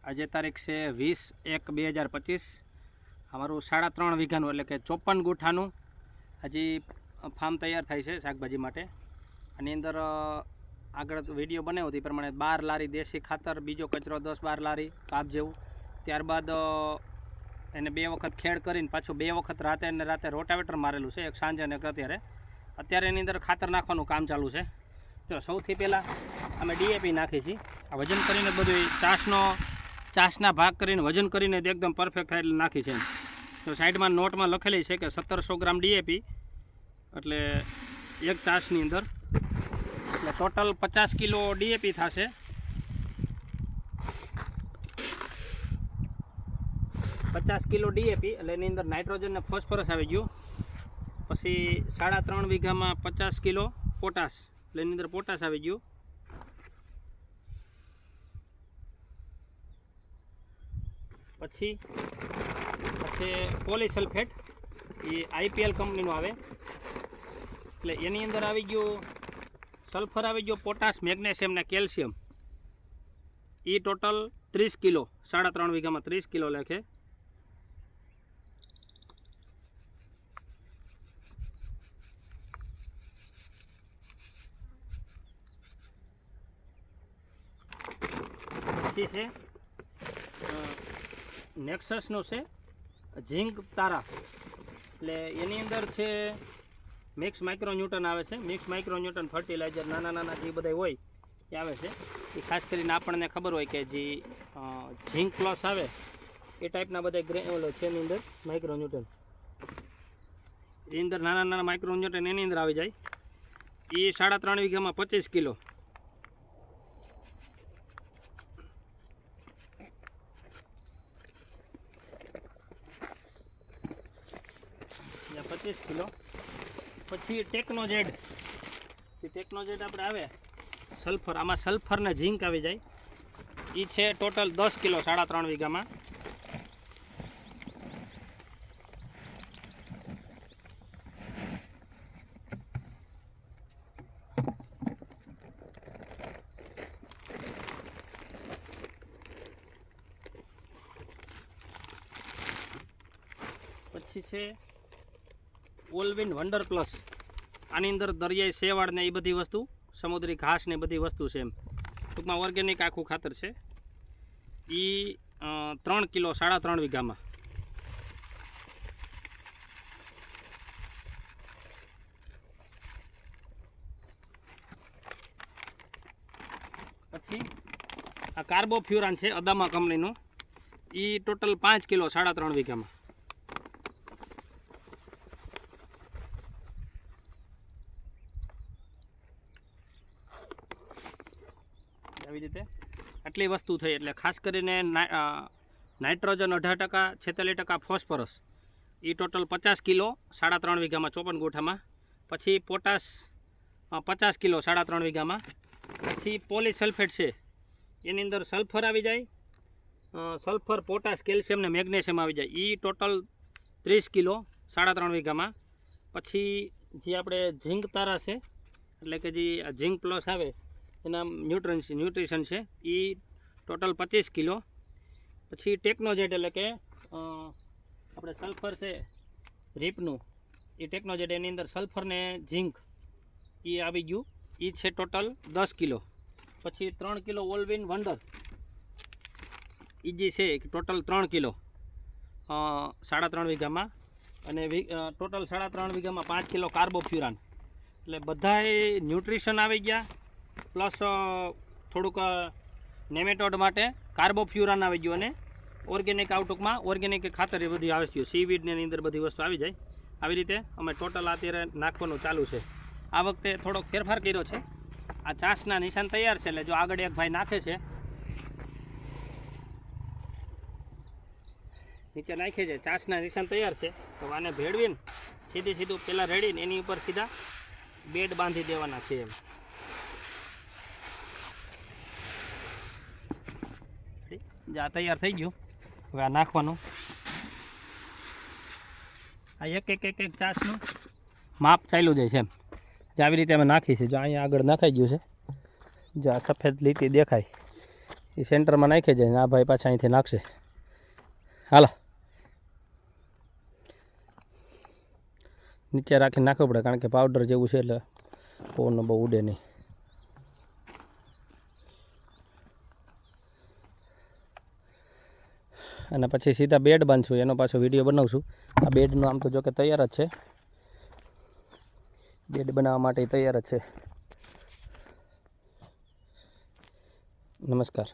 આજે તારીખ છે 20/1/2025। અમારું 3.5 વીઘાનું એટલે કે 54 ગુઠાનું હજી ફાર્મ તૈયાર થાય છે શાકભાજી માટે। આની અંદર આગળ વિડીયો બનાવ્યો તે પ્રમાણે 12 લારી દેશી ખાતર, બીજો કચરો 10-12 લારી કાપ જેવું, ત્યારબાદ એને 2 વખત ખેડ કરીને પાછું 2 વખત રાતે અને રાતે રોટાવેટર મારેલું છે, એક સાંજે અને એક અત્યારે એની અંદર ખાતર નાખવાનું કામ ચાલુ છે। તો સૌથી પહેલાં અમે ડીએપી નાખી છીએ। આ વજન કરીને બધું ચાસના ભાગ કરીને વજન કરીને એકદમ પરફેક્ટ થાય એટલે નાખી છે। તો સાઈડમાં નોટમાં લખેલી છે કે 1700 ગ્રામ ડીએપી એટલે એક ચાસની અંદર, એટલે ટોટલ 50 કિલો ડીએપી થશે। કિલો ડીએપી એટલે એની અંદર નાઇટ્રોજન ને ફોસ્ફરસ આવી ગયું। પછી 3.5 વીઘામાં 50 કિલો પોટાશ એટલે એની અંદર પોટાશ આવી ગયું। પછી પોલીસલ્ફેટ એ આઈપીએલ કંપનીનું આવે એટલે એની અંદર આવી ગયું સલ્ફર આવી ગયો, પોટાશ, મેગ્નેશિયમ ને કેલ્શિયમ એ ટોટલ 30 કિલો, 3.5 વીઘામાં 30 કિલો લેખે। પછી છે નેક્સસનું છે ઝીંક તારા એટલે એની અંદર છે મિક્સ માઇક્રોન્યુટન આવે છે। મિક્સ માઇક્રોન્યુટન ફર્ટિલાઇઝર નાના જે બધા હોય એ આવે છે। એ ખાસ કરીને આપણને ખબર હોય કે જે ઝીંક પ્લસ આવે એ ટાઈપના બધા ઓલો છે એની અંદર માઇક્રોન્યુટન, એની અંદર નાના માઇક્રોન્યુટન એની અંદર આવી જાય। એ 3.5 વીઘામાં 25 કિલો। પછી ટેકનોજેડ આપણે આવે સલ્ફર, આમાં સલ્ફર ને ઝીંક આવી જાય। એ છે ટોટલ 10 કિલો 3.5 વીઘામાં। પછી છે ઓલવિન વંડર પ્લસ, આની અંદર દરિયાઈ શેવાળ ને એ બધી વસ્તુ, સમુદ્રી ઘાસ ને બધી વસ્તુ છે, એમ ટૂંકમાં ઓર્ગેનિક આખું ખાતર છે। એ 3 કિલો 3.5 વીઘામાં। પછી આ કાર્બોફ્યુરાન છે અદામા કંપનીનું, એ ટોટલ 5 કિલો 3.5 વીઘામાં। આવી રીતે આટલી વસ્તુ થઈ એટલે ખાસ કરીને નાઇટ્રોજન 18%, 46% ફોસ્ફરસ એ ટોટલ 50 કિલો 3.5 વીઘામાં 54 ગુઠામાં। પછી પોટાશ 50 કિલો 3.5 વીઘામાં। પછી પોલીસલ્ફેટ છે એની અંદર સલ્ફર આવી જાય, સલ્ફર, પોટાશ, કેલ્શિયમ ને મેગ્નેશિયમ આવી જાય, એ ટોટલ 30 કિલો 3.5 વીઘામાં। પછી જે આપણે ઝીંક તારા છે એટલે કે જે ઝીંક પ્લસ આવે એના ન્યુટ્રિશન છે એ ટોટલ 25 કિલો। પછી ટેકનોજેટ એટલે કે આપણે સલ્ફર છે રીપનું, એ ટેકનોજેટ એની અંદર સલ્ફર ને ઝીંક એ આવી ગયું, એ છે ટોટલ 10 કિલો। પછી 3 કિલો ઓલવિન વંડર એ જે છે ટોટલ 3 કિલો 3.5 વીઘામાં। અને ટોટલ 3.5 વીઘામાં 5 કિલો કાર્બોફ્યુરાન, એટલે બધાય ન્યુટ્રિશન આવી ગયા, પ્લસ થોડુંક નેમેટોડ માટે કાર્બોફ્યુરાન આવી ગયું, અને ઓર્ગેનિક આઉટુકમાં ઓર્ગેનિક ખાતર એ બધું આવી ગયું, સીવીડ ની અંદર બધી વસ્તુ આવી જાય। આવી રીતે અમે ટોટલ અત્યારે નાખવાનું ચાલુ છે। આ વખતે થોડોક ફેરફાર કર્યો છે, આ ચાસના નિશાન તૈયાર છે, એટલે જો આગળ એક ભાઈ નાખે છે, નીચે નાખે છે, ચાસના નિશાન તૈયાર છે, તો આને ભેળવીને સીધું પહેલાં રેડીને એની ઉપર સીધા બેડ બાંધી દેવાના છે એમ। આ તૈયાર થઈ ગયું, હવે આ નાખવાનું। આ એક ચાસનું માપ ચાલ્યું જાય છે એમ, જે આવી રીતે અમે નાખી છે। જો અહીંયા આગળ નાખાઈ ગયું છે, જો આ સફેદ લીટી દેખાય એ સેન્ટરમાં નાખી જાય ને આ ભાઈ પાછા અહીંથી નાખશે. હાલો નીચે રાખીને નાખવું પડે કારણ કે પાવડર જેવું છે એટલે પવન બહુ ઉડે નહીં. અને પછી સીધા બેડ બાંધશું, એનો પાછો વિડીયો બનાવશું. આ બેડનું આમ તો જો કે તૈયાર જ છે, બેડ બનાવવા માટે તૈયાર જ છે. નમસ્કાર.